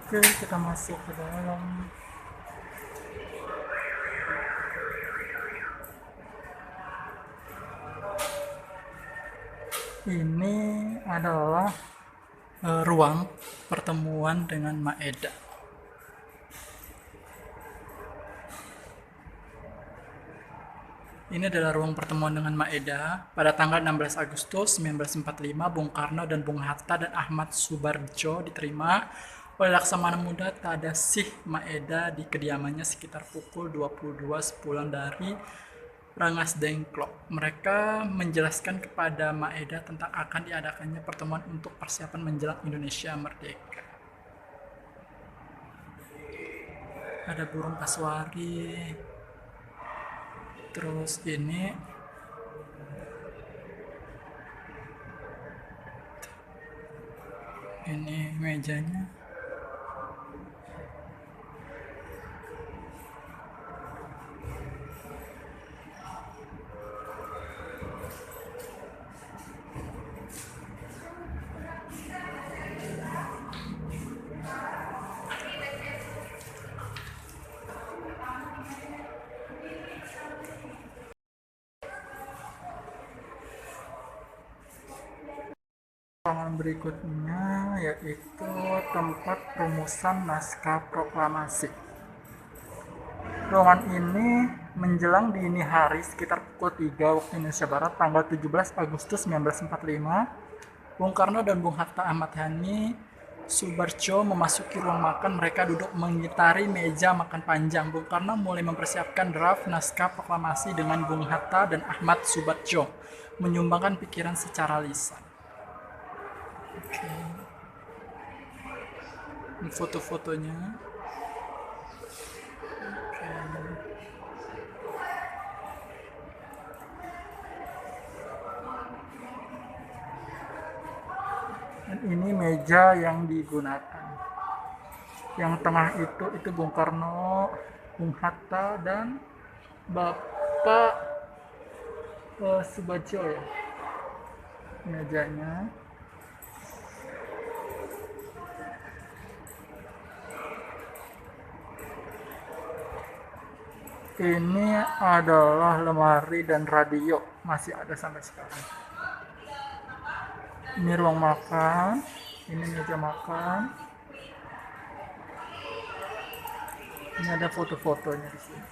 Oke, kita masuk ke dalam. Ini adalah ruang pertemuan dengan Maeda. Ini adalah ruang pertemuan dengan Maeda. Pada tanggal 16 Agustus 1945, Bung Karno dan Bung Hatta dan Ahmad Subardjo diterima oleh Laksamana Muda Tadasih Maeda di kediamannya sekitar pukul 22 sepulang dari Rengas Dengklok. Mereka menjelaskan kepada Maeda tentang akan diadakannya pertemuan untuk persiapan menjelang Indonesia merdeka. Ada burung kasuari. Terus ini mejanya. Ruangan berikutnya yaitu tempat rumusan naskah proklamasi. Ruangan ini menjelang dini hari sekitar pukul 3 waktu Indonesia Barat tanggal 17 Agustus 1945, Bung Karno dan Bung Hatta Ahmad Yani Subardjo memasuki ruang makan. Mereka duduk mengitari meja makan panjang. Bung Karno mulai mempersiapkan draft naskah proklamasi dengan Bung Hatta dan Ahmad Subardjo menyumbangkan pikiran secara lisan. Oke. Ini foto-fotonya. Oke. Dan ini meja yang digunakan. Yang tengah itu Bung Karno, Bung Hatta dan Bapak Subardjo ya. Mejanya. Ini adalah lemari dan radio, masih ada sampai sekarang. Ini ruang makan, ini meja makan. Ini ada foto-fotonya di sini.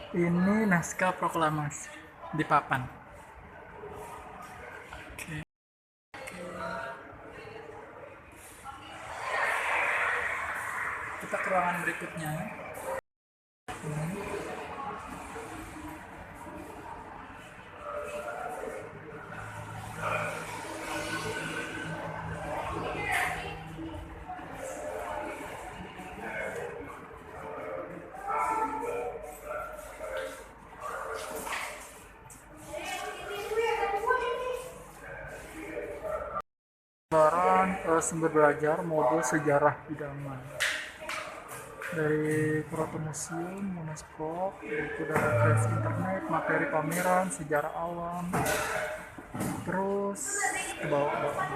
Ini naskah proklamasi di papan. Oke. Kita ke ruangan berikutnya. Gambaran sumber belajar modul sejarah idaman dari Proto Museum, UNESCO, buku dan referensi internet, materi pameran, sejarah alam, terus ke bawah-bawah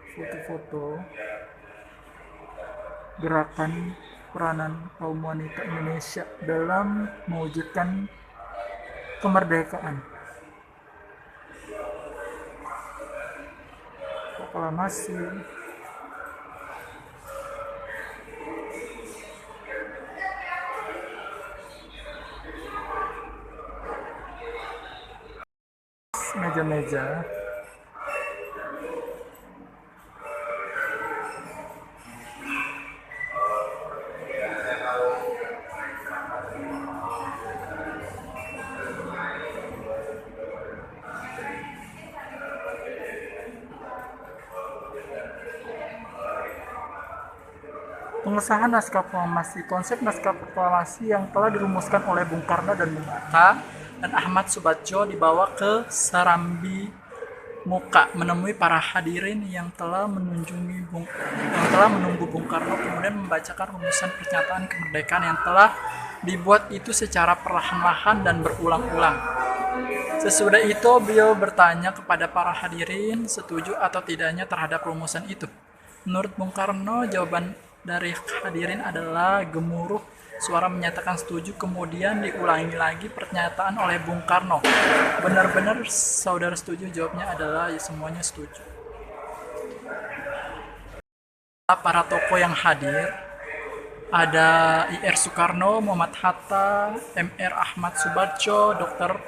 foto-foto gerakan peranan kaum wanita Indonesia dalam mewujudkan kemerdekaan. Proklamasi. Meja-meja. Pengesahan naskah proklamasi. Konsep naskah proklamasi yang telah dirumuskan oleh Bung Karno dan Bung Hatta dan Ahmad Subardjo dibawa ke Serambi muka menemui para hadirin yang telah menunggu Bung Karno, kemudian membacakan rumusan pernyataan kemerdekaan yang telah dibuat itu secara perlahan-lahan dan berulang-ulang. Sesudah itu beliau bertanya kepada para hadirin setuju atau tidaknya terhadap rumusan itu. Menurut Bung Karno, jawaban dari hadirin adalah gemuruh suara menyatakan setuju, kemudian diulangi lagi pernyataan oleh Bung Karno. Benar-benar saudara setuju? Jawabnya adalah ya, semuanya setuju. Para tokoh yang hadir ada IR Soekarno, Muhammad Hatta, MR Ahmad Subarjo, Dr.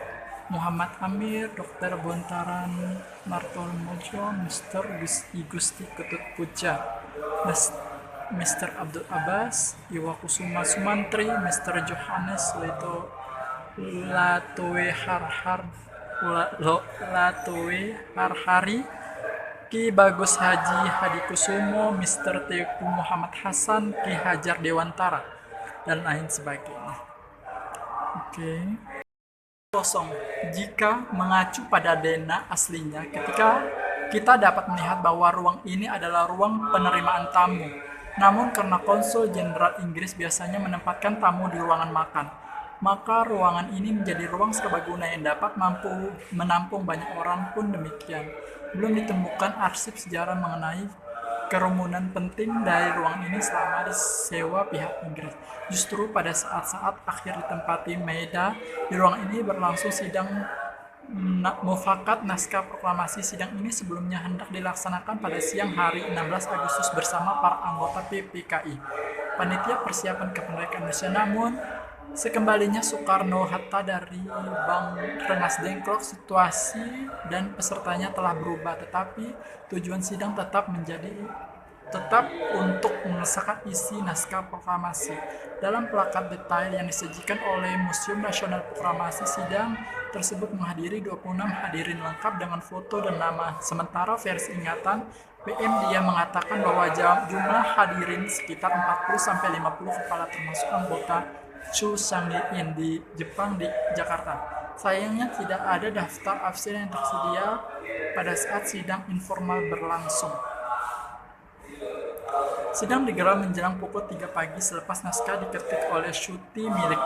Muhammad Amir, Dr. Bontaran Martomojo, Mr. Gusti Ketut Puja, Mr. Abdul Abbas, Iwakusuma Sumantri, Mr. Johannes Leto Latoe Harhari, Ki Bagus Haji Hadikusumo, Mr. Teku Muhammad Hasan, Ki Hajar Dewantara, dan lain sebagainya. Oke. Kosong. Jika mengacu pada Dena aslinya, ketika kita dapat melihat bahwa ruang ini adalah ruang penerimaan tamu. Namun karena Konsul Jenderal Inggris biasanya menempatkan tamu di ruangan makan, maka ruangan ini menjadi ruang serbaguna yang dapat menampung banyak orang pun demikian. Belum ditemukan arsip sejarah mengenai kerumunan penting dari ruang ini selama disewa pihak Inggris. Justru pada saat-saat akhir ditempati Maeda, di ruang ini berlangsung sidang mufakat naskah proklamasi. Sidang ini sebelumnya hendak dilaksanakan pada siang hari 16 Agustus bersama para anggota PPKI, panitia persiapan kemerdekaan Indonesia. Namun sekembalinya Soekarno-Hatta dari Bank Rengas Dengklok, situasi dan pesertanya telah berubah, tetapi tujuan sidang tetap untuk mengesahkan isi naskah proklamasi. Dalam plakat detail yang disajikan oleh Museum Nasional Proklamasi, sidang tersebut menghadiri 26 hadirin lengkap dengan foto dan nama. Sementara versi ingatan PM dia mengatakan bahwa jumlah hadirin sekitar 40-50 kepala termasuk anggota Chu Sang-in di Jepang di Jakarta. Sayangnya tidak ada daftar absen yang tersedia pada saat sidang informal berlangsung. Sidang digelar menjelang pukul 3 pagi selepas naskah diketik oleh Shuti milik.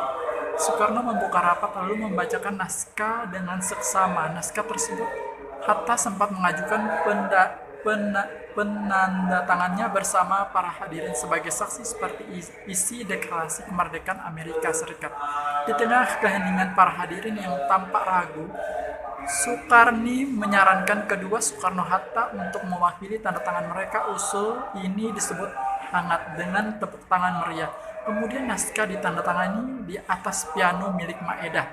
Soekarno membuka rapat lalu membacakan naskah dengan seksama. Naskah tersebut Hatta sempat mengajukan penandatangannya bersama para hadirin sebagai saksi seperti isi deklarasi kemerdekaan Amerika Serikat. Di tengah keheningan para hadirin yang tampak ragu, Soekarni menyarankan kedua Soekarno-Hatta untuk mewakili tanda tangan mereka. Usul ini disebut hangat dengan tepuk tangan meriah. Kemudian naskah ditandatangani di atas piano milik Maeda.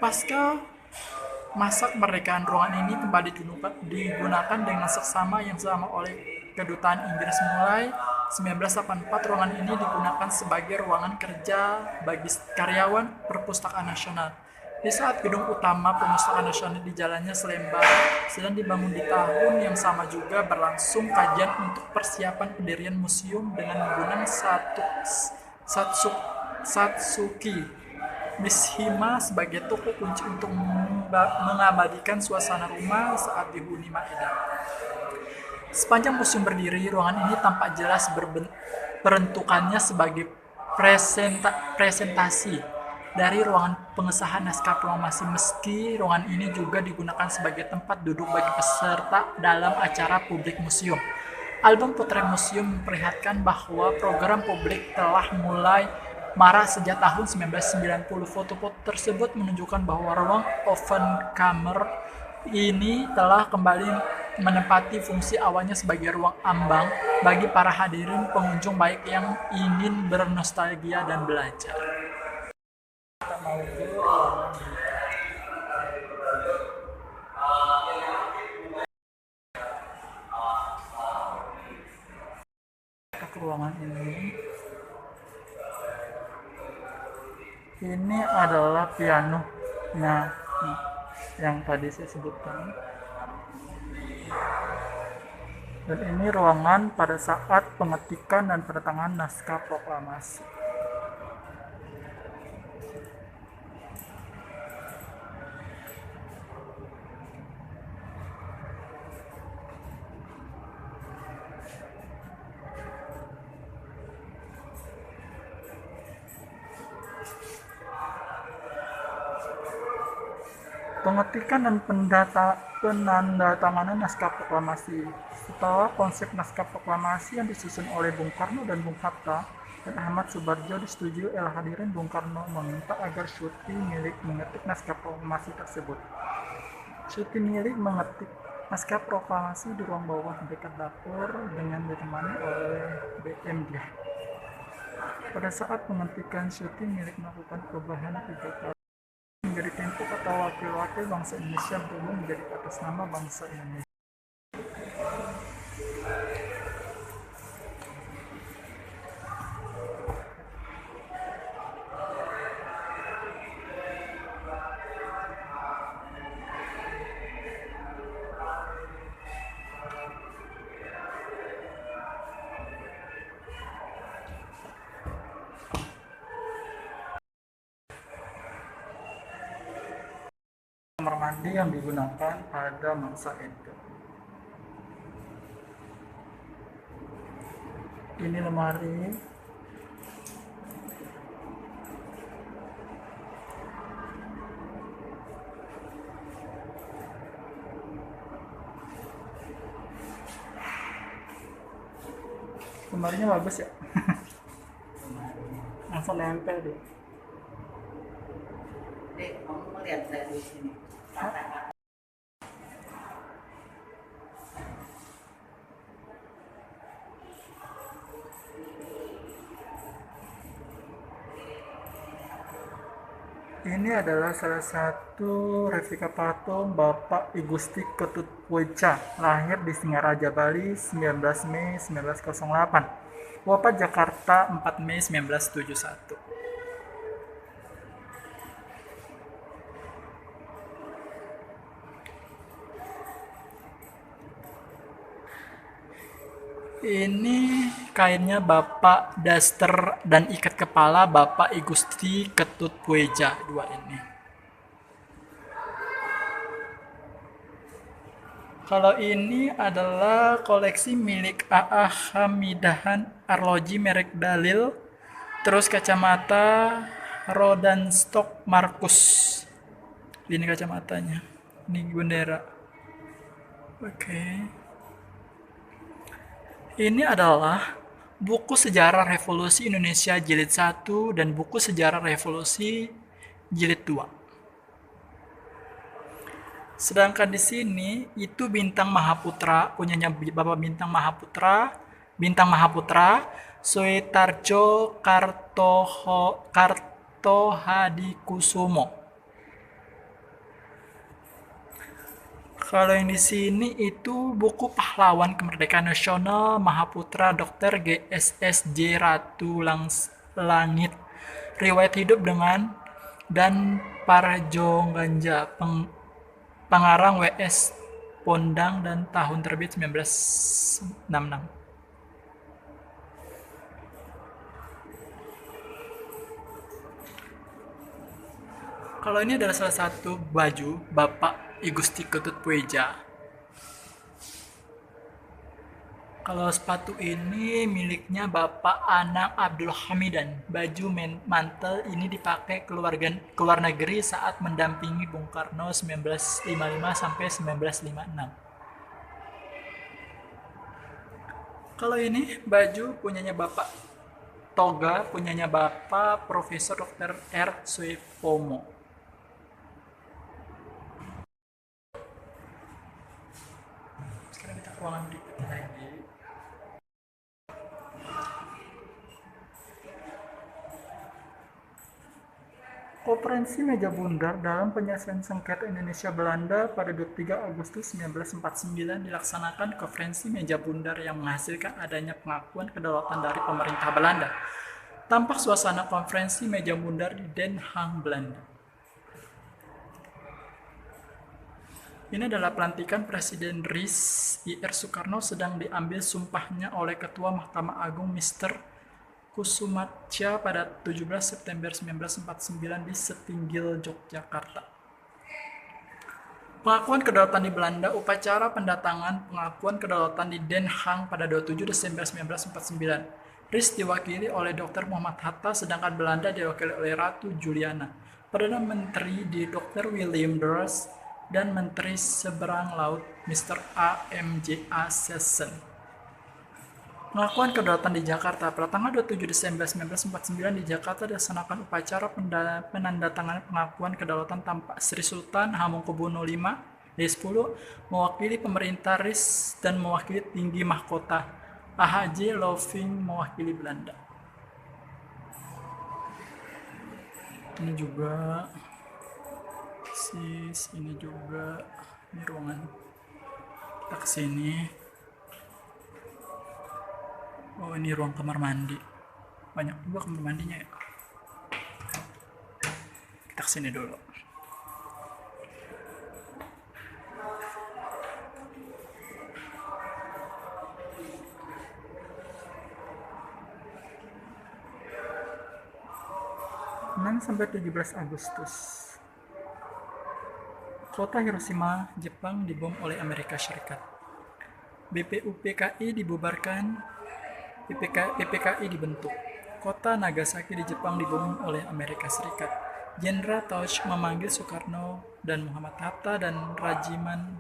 Pasca masa kemerdekaan, ruangan ini kembali digunakan dengan seksama yang sama oleh Kedutaan Inggris. Mulai 1984, ruangan ini digunakan sebagai ruangan kerja bagi karyawan Perpustakaan Nasional. Di saat gedung utama Perpustakaan Nasional di Jalannya Selembar sedang dibangun, di tahun yang sama juga berlangsung kajian untuk persiapan pendirian museum dengan menggunakan Satsuki Mishima sebagai toko kunci untuk mengabadikan suasana rumah saat dihuni Maeda. Sepanjang museum berdiri, ruangan ini tampak jelas peruntukannya sebagai presentasi dari ruangan pengesahan naskah proklamasi. Meski ruangan ini juga digunakan sebagai tempat duduk bagi peserta dalam acara publik museum. Album potret museum memperlihatkan bahwa program publik telah mulai marak sejak tahun 1990. Foto-foto tersebut menunjukkan bahwa ruang oven kamar ini telah kembali menempati fungsi awalnya sebagai ruang ambang bagi para hadirin pengunjung baik yang ingin bernostalgia dan belajar. Ke ruangan ini adalah pianonya yang tadi saya sebutkan, dan ini ruangan pada saat pengetikan dan penandatanganan naskah proklamasi. Pengetikan dan penandatanganan naskah proklamasi. Setelah konsep naskah proklamasi yang disusun oleh Bung Karno dan Bung Hatta dan Ahmad Subarjo disetujui oleh hadirin, Bung Karno meminta agar Syuti milik mengetik naskah proklamasi tersebut. Syuti milik mengetik naskah proklamasi di ruang bawah dekat dapur dengan ditemani oleh BM Dia. Pada saat pengetikan, Syuti milik melakukan perubahan 3 kali menjadi Tempo atau wakil-wakil bangsa Indonesia berubah menjadi atas nama bangsa Indonesia. Kamar mandi yang digunakan pada masa itu. Ini lemari. Lemarinya bagus ya. Langsung nempel deh. Kamu lihat dari sini. Ini adalah salah satu replika patung Bapak I Gusti Ketutpujaya, lahir di Singaraja, Bali, 19 Mei 1908. Wafat Jakarta 4 Mei 1971. Ini kainnya Bapak daster dan ikat kepala Bapak I Gusti Ketutpujaya, dua ini. Kalau ini adalah koleksi milik AA Hamidahan Arloji merek Dalil. Terus kacamata Rodenstock Markus. Ini kacamatanya. Ini bendera. Oke. Ini adalah buku Sejarah Revolusi Indonesia Jilid 1 dan buku Sejarah Revolusi Jilid 2. Sedangkan di sini itu Bintang Mahaputra, punyanya Bapak Bintang Mahaputra, Suetarjo Kartohadikusumo. Kalau yang di sini itu buku Pahlawan Kemerdekaan Nasional Mahaputra Dr. GSSJ Ratu Langit. Riwayat hidup dengan dan Parjoganja. Pengarang W.S. Pondang dan tahun terbit 1966. Kalau ini adalah salah satu baju Bapak I Gusti Ketutpujaya. Kalau sepatu ini miliknya Bapak Anang Abdul Hamidan. Baju mantel ini dipakai ke luar negeri saat mendampingi Bung Karno 1955 sampai 1956. Kalau ini baju punyanya Bapak toga punyanya Bapak Profesor Dr. R. Suepomo. Sekarang kita ke ruangan berikutnya lagi. Konferensi Meja Bundar dalam penyelesaian sengketa Indonesia-Belanda pada 23 Agustus 1949 dilaksanakan konferensi Meja Bundar yang menghasilkan adanya pengakuan kedaulatan dari pemerintah Belanda. Tampak suasana konferensi Meja Bundar di Den Haag, Belanda. Ini adalah pelantikan Presiden RIS I.R. Soekarno sedang diambil sumpahnya oleh Ketua Mahkamah Agung Mr. Kusumatsya pada 17 September 1949 di Setinggil, Yogyakarta. Pengakuan kedaulatan di Belanda, upacara pendatangan pengakuan kedaulatan di Den Haag pada 27 Desember 1949. RIS diwakili oleh Dr. Muhammad Hatta, sedangkan Belanda diwakili oleh Ratu Juliana. Perdana Menteri di Dr. William Burroughs dan Menteri Seberang Laut Mr. A.M.J.A. Session. Pengakuan kedaulatan di Jakarta. Pada tanggal 27 Desember 1949 di Jakarta dilaksanakan upacara penandatanganan pengakuan kedaulatan tanpa Sri Sultan Hamengkubuwono V D10 mewakili pemerintah RIS dan mewakili tinggi mahkota. AHJ Loving mewakili Belanda. Ini juga ini juga ini ruangan. Kita kesini. Oh, ini ruang kamar mandi. Banyak juga kamar mandinya ya. Kita kesini dulu. Sampai 17 Agustus. Kota Hiroshima, Jepang dibom oleh Amerika Serikat. BPUPKI dibubarkan, PPKI dibentuk. Kota Nagasaki di Jepang dibom oleh Amerika Serikat. Jenderal Tauch memanggil Soekarno dan Muhammad Hatta dan Rajiman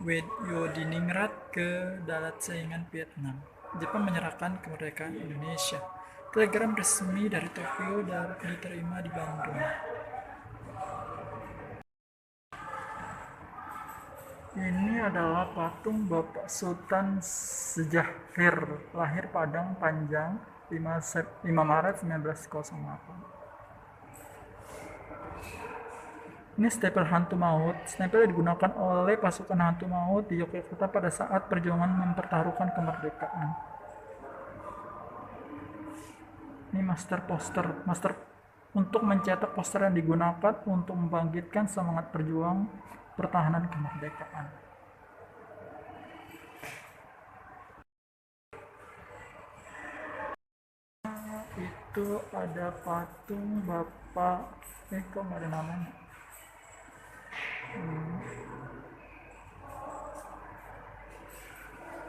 Wedyodiningrat ke dalam saingan Vietnam. Jepang menyerahkan kemerdekaan Indonesia. Telegram resmi dari Tokyo diterima di Bandung. Ini adalah patung Bapak Sultan Syahrir, lahir Padang Panjang 5 Maret 1908. Ini stempel hantu maut. Stempel digunakan oleh pasukan hantu maut di Yogyakarta pada saat perjuangan mempertaruhkan kemerdekaan. Ini master untuk mencetak poster yang digunakan untuk membangkitkan semangat perjuang pertahanan kemerdekaan. Itu ada patung Bapak kok nggak ada namanya.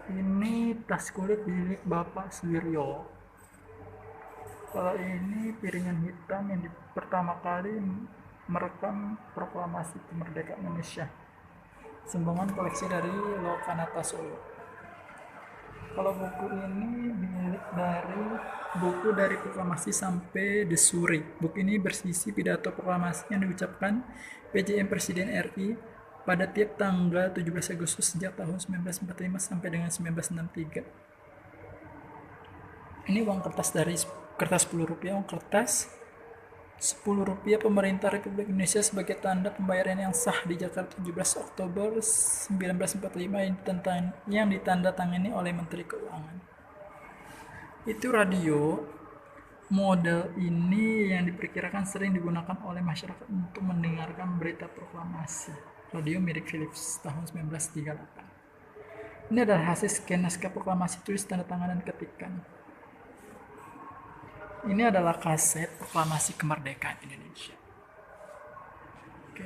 Ini tas kulit milik Bapak Suwiryo. Kalau ini piringan hitam yang pertama kali merekam proklamasi kemerdekaan Indonesia. Sumbangan koleksi dari Lokanata Solo. Kalau buku ini milik buku dari proklamasi sampai Desuri. Buku ini bersisi pidato proklamasi yang diucapkan PJM Presiden RI pada tiap tanggal 17 Agustus sejak tahun 1945 sampai dengan 1963. Ini uang kertas 10 rupiah, uang kertas 10 rupiah pemerintah Republik Indonesia sebagai tanda pembayaran yang sah di Jakarta 17 Oktober 1945 yang ditandatangani oleh Menteri Keuangan. Itu radio. Model ini yang diperkirakan sering digunakan oleh masyarakat untuk mendengarkan berita proklamasi. Radio milik Philips tahun 1938. Ini adalah hasil scan naskah proklamasi, tulis tanda tangan dan ketikan. Ini adalah kaset proklamasi kemerdekaan Indonesia. Oke.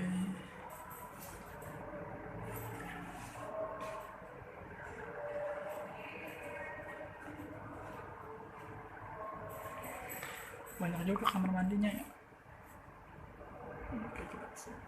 Banyak juga kamar mandinya ya. Oke, kita kesini.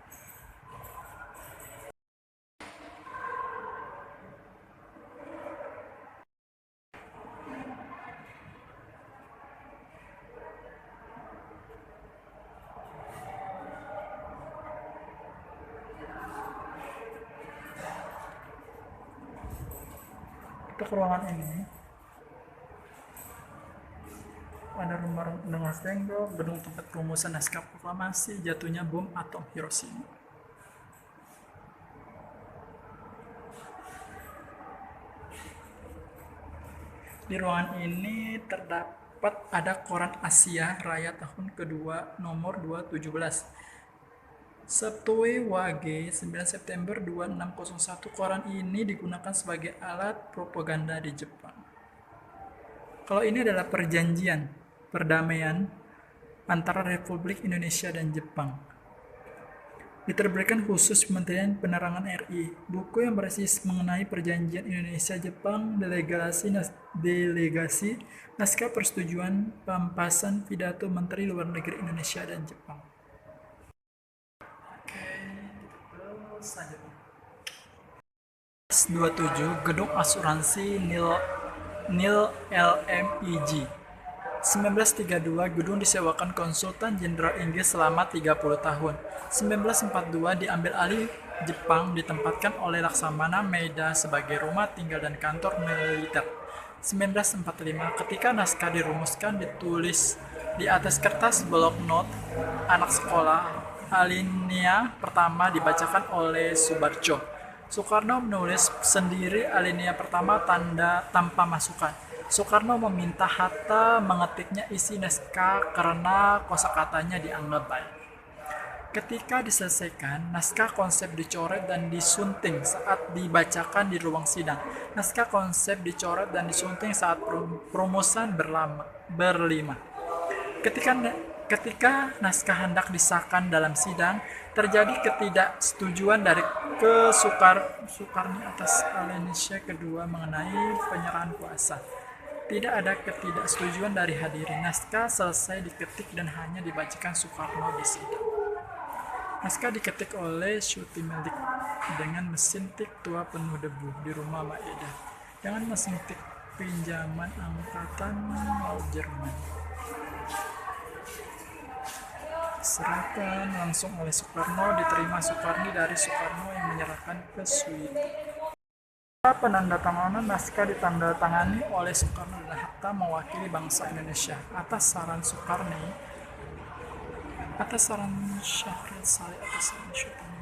Kita ke ruangan ini. Ada rumah dengan tembok, gedung tempat perumusan naskah proklamasi, jatuhnya bom atom Hiroshima. Di ruangan ini terdapat ada koran Asia Raya tahun kedua nomor 217. Sabtoe Wage 9 September 2601. Koran ini digunakan sebagai alat propaganda di Jepang. Kalau ini adalah perjanjian perdamaian antara Republik Indonesia dan Jepang. Diterbitkan khusus Kementerian Penerangan RI. Buku yang berisi mengenai perjanjian Indonesia-Jepang, delegasi, naskah persetujuan pampasan pidato Menteri Luar Negeri Indonesia dan Jepang. Selanjutnya. 27 Gedung Asuransi Nil LMIG. 1932 gedung disewakan konsultan jenderal Inggris selama 30 tahun. 1942 diambil alih Jepang, ditempatkan oleh Laksamana Maeda sebagai rumah tinggal dan kantor militer. 1945 ketika naskah dirumuskan ditulis di atas kertas blok not anak sekolah, alinea pertama dibacakan oleh Subarjo. Soekarno menulis sendiri alinea pertama tanpa masukan. Soekarno meminta Hatta mengetiknya isi naskah karena kosakatanya dianggap baik. Ketika diselesaikan, naskah konsep dicoret dan disunting saat dibacakan di ruang sidang. Naskah konsep dicoret dan disunting saat perumusan berlima. Ketika naskah hendak disahkan dalam sidang, terjadi ketidaksetujuan dari Soekarni atas alinea kedua mengenai penyerahan kuasa. Tidak ada ketidaksetujuan dari hadirin. Naskah selesai diketik dan hanya dibacakan Soekarno di sidang. Naskah diketik oleh Sutimelik dengan mesin tik tua penuh debu di rumah Maeda dengan mesin tik pinjaman Angkatan Laut Jerman. Serahkan langsung oleh Soekarno, diterima Soekarni dari Soekarno yang menyerahkan ke Suwito. Penandatanganan naskah ditandatangani oleh Soekarno dan Hatta mewakili bangsa Indonesia atas saran Soekarni, atas saran Syahrir Saleh, atas saran Syuting.